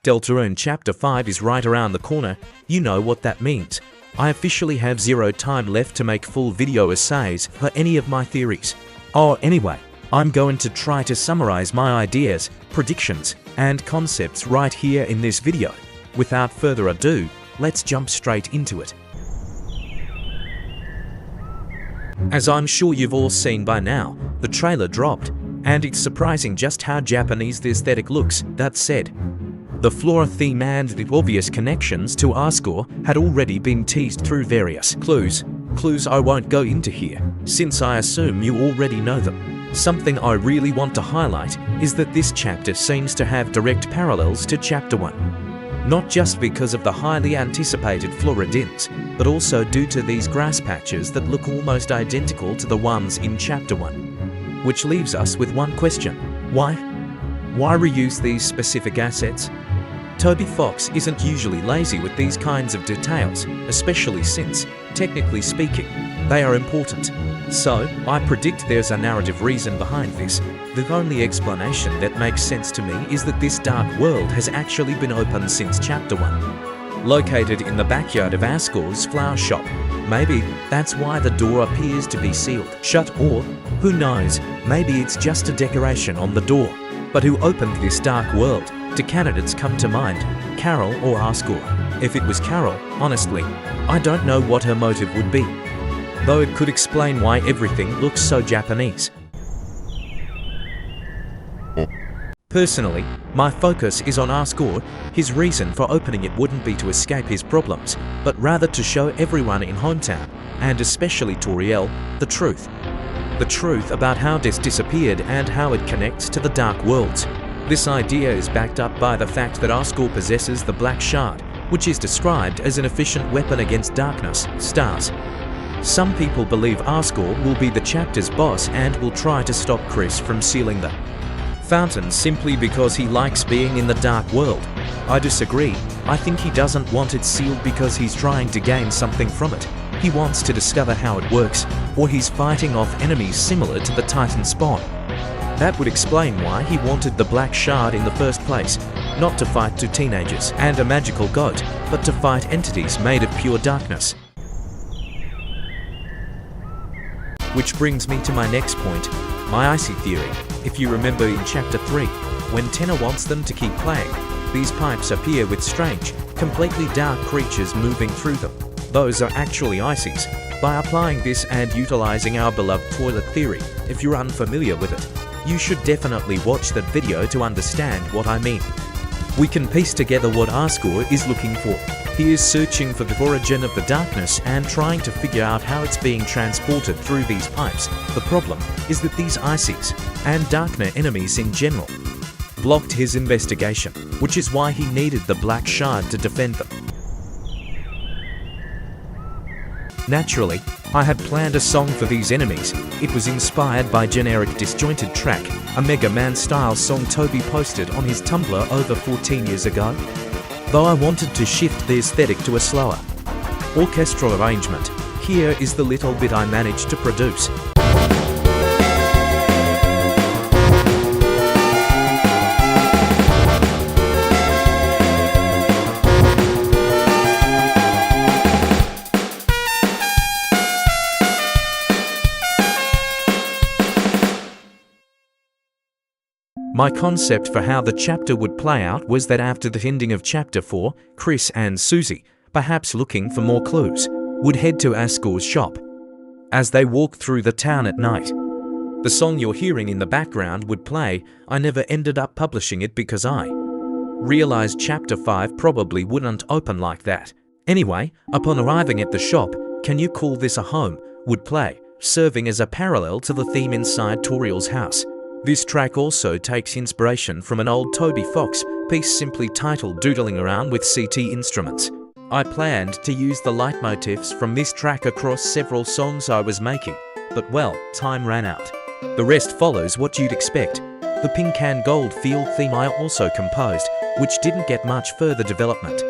Deltarune Chapter 5 is right around the corner. You know what that means. I officially have zero time left to make full video essays for any of my theories. Oh, anyway, I'm going to try to summarize my ideas, predictions, and concepts right here in this video. Without further ado, let's jump straight into it. As I'm sure you've all seen by now, the trailer dropped, and it's surprising just how Japanese the aesthetic looks. That said, the Flora theme and the obvious connections to our score had already been teased through various clues I won't go into here, since I assume you already know them. Something I really want to highlight is that this chapter seems to have direct parallels to Chapter 1. Not just because of the highly anticipated Floridins, but also due to these grass patches that look almost identical to the ones in Chapter 1. Which leaves us with one question: why? Why reuse these specific assets? Toby Fox isn't usually lazy with these kinds of details, especially since, technically speaking, they are important. So, I predict there's a narrative reason behind this. The only explanation that makes sense to me is that this dark world has actually been open since Chapter 1. Located in the backyard of Ascor's flower shop. Maybe that's why the door appears to be sealed shut, or, who knows, maybe it's just a decoration on the door. But who opened this dark world? Do candidates come to mind, Carol or Ascor? If it was Carol, honestly, I don't know what her motive would be. Though it could explain why everything looks so Japanese. Personally, my focus is on Ascor. His reason for opening it wouldn't be to escape his problems, but rather to show everyone in hometown, and especially Toriel, the truth. The truth about how Des disappeared and how it connects to the Dark Worlds. This idea is backed up by the fact that Ascor possesses the Black Shard, which is described as an efficient weapon against darkness, stars. Some people believe Ascor will be the chapter's boss and will try to stop Chris from sealing the fountain simply because he likes being in the Dark World. I disagree. I think he doesn't want it sealed because he's trying to gain something from it. He wants to discover how it works, or he's fighting off enemies similar to the Titan spawn. That would explain why he wanted the Black Shard in the first place, not to fight two teenagers and a magical god, but to fight entities made of pure darkness. Which brings me to my next point, my icy theory. If you remember in Chapter 3, when Tenor wants them to keep playing, these pipes appear with strange, completely dark creatures moving through them. Those are actually ices. By applying this and utilizing our beloved toilet theory, if you're unfamiliar with it, you should definitely watch that video to understand what I mean. We can piece together what Ascor is looking for. He is searching for the origin of the darkness and trying to figure out how it's being transported through these pipes. The problem is that these ices, and darker enemies in general, blocked his investigation, which is why he needed the Black Shard to defend them. Naturally, I had planned a song for these enemies. It was inspired by generic disjointed track, a Mega Man style song Toby posted on his Tumblr over 14 years ago. Though I wanted to shift the aesthetic to a slower orchestral arrangement, here is the little bit I managed to produce. My concept for how the chapter would play out was that after the ending of Chapter 4, Chris and Susie, perhaps looking for more clues, would head to Ascor's shop. As they walk through the town at night, the song you're hearing in the background would play. I never ended up publishing it because I realized Chapter 5 probably wouldn't open like that. Anyway, upon arriving at the shop, Can You Call This a Home would play, serving as a parallel to the theme inside Toriel's house. This track also takes inspiration from an old Toby Fox piece simply titled Doodling Around with CT Instruments. I planned to use the leitmotifs from this track across several songs I was making, but well, time ran out. The rest follows what you'd expect. The pink and gold field theme I also composed, which didn't get much further development.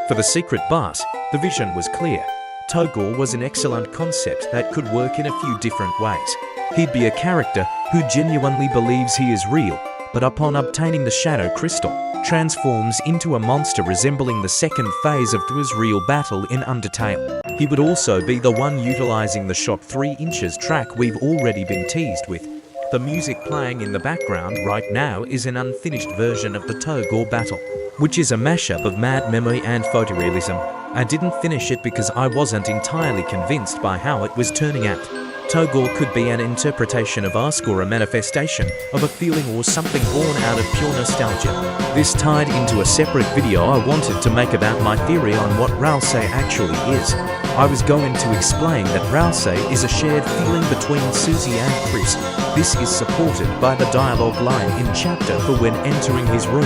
For the secret boss, the vision was clear. Togor was an excellent concept that could work in a few different ways. He'd be a character who genuinely believes he is real, but upon obtaining the shadow crystal, transforms into a monster resembling the second phase of Thw's real battle in Undertale. He would also be the one utilizing the shot 3 inches track we've already been teased with. The music playing in the background right now is an unfinished version of the Toby battle, which is a mashup of mad memory and photorealism. I didn't finish it because I wasn't entirely convinced by how it was turning out. Toby could be an interpretation of ask or a manifestation of a feeling or something born out of pure nostalgia. This tied into a separate video I wanted to make about my theory on what Ralsei actually is. I was going to explain that Ralsei is a shared feeling between Susie and Chris. This is supported by the dialogue line in chapter for when entering his room.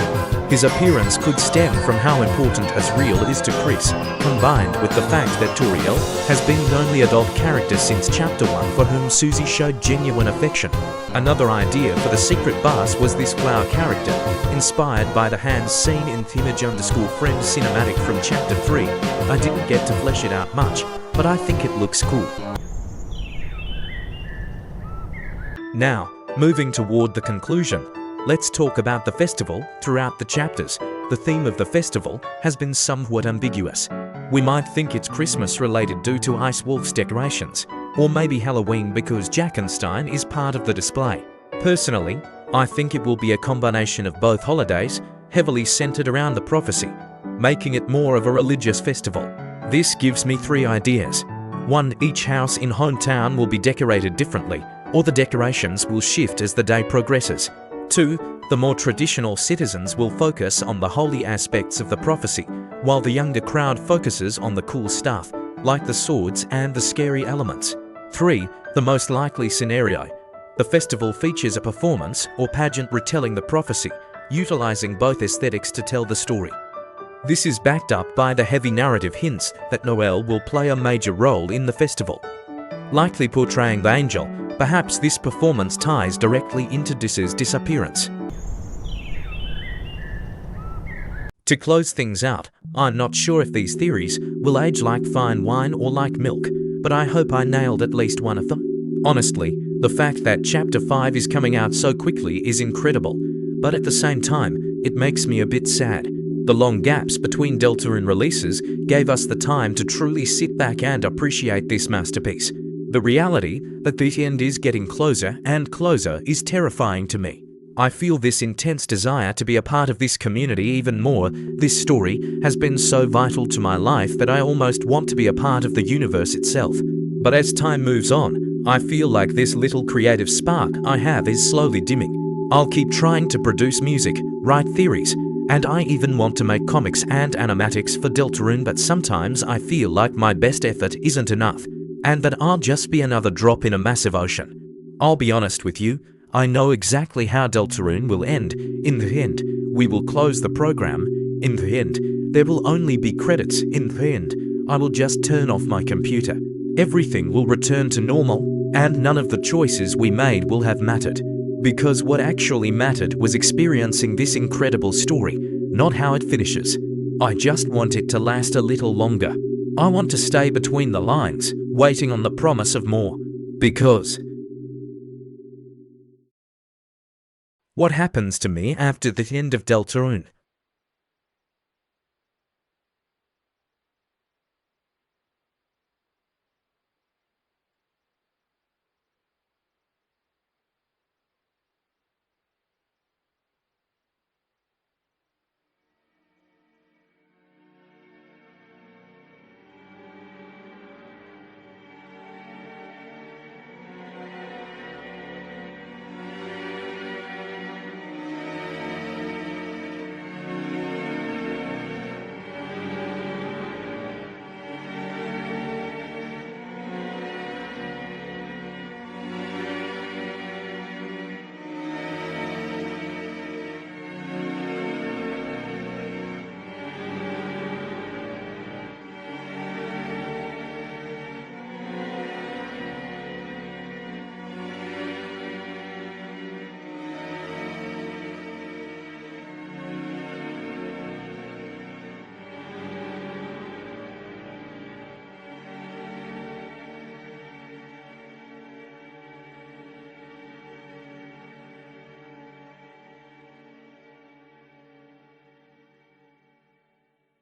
His appearance could stem from how important Asriel is to Chris, combined with the fact that Toriel has been the only adult character since chapter 1 for whom Susie showed genuine affection. Another idea for the secret boss was this flower character, inspired by the hands seen in Image_Friends cinematic from chapter 3. I didn't get to flesh it out much, but I think it looks cool. Now, moving toward the conclusion, let's talk about the festival. Throughout the chapters, the theme of the festival has been somewhat ambiguous. We might think it's Christmas related due to Ice Wolf's decorations, or maybe Halloween because Jackenstein is part of the display. Personally, I think it will be a combination of both holidays, heavily centered around the prophecy, making it more of a religious festival. This gives me 3 ideas. 1. Each house in hometown will be decorated differently, or the decorations will shift as the day progresses. 2. The more traditional citizens will focus on the holy aspects of the prophecy, while the younger crowd focuses on the cool stuff, like the swords and the scary elements. 3. The most likely scenario. The festival features a performance or pageant retelling the prophecy, utilizing both aesthetics to tell the story. This is backed up by the heavy narrative hints that Noel will play a major role in the festival, likely portraying the angel. Perhaps this performance ties directly into Dis's disappearance. To close things out, I'm not sure if these theories will age like fine wine or like milk, but I hope I nailed at least one of them. Honestly, the fact that Chapter 5 is coming out so quickly is incredible, but at the same time, it makes me a bit sad. The long gaps between Deltarune releases gave us the time to truly sit back and appreciate this masterpiece. The reality that the end is getting closer and closer is terrifying to me. I feel this intense desire to be a part of this community even more. This story has been so vital to my life that I almost want to be a part of the universe itself. But as time moves on, I feel like this little creative spark I have is slowly dimming. I'll keep trying to produce music, write theories, and I even want to make comics and animatics for Deltarune, but sometimes I feel like my best effort isn't enough, and that I'll just be another drop in a massive ocean. I'll be honest with you, I know exactly how Deltarune will end. In the end, we will close the program. In the end, there will only be credits. In the end, I will just turn off my computer. Everything will return to normal, and none of the choices we made will have mattered. Because what actually mattered was experiencing this incredible story, not how it finishes. I just want it to last a little longer. I want to stay between the lines, waiting on the promise of more. Because what happens to me after the end of Deltarune?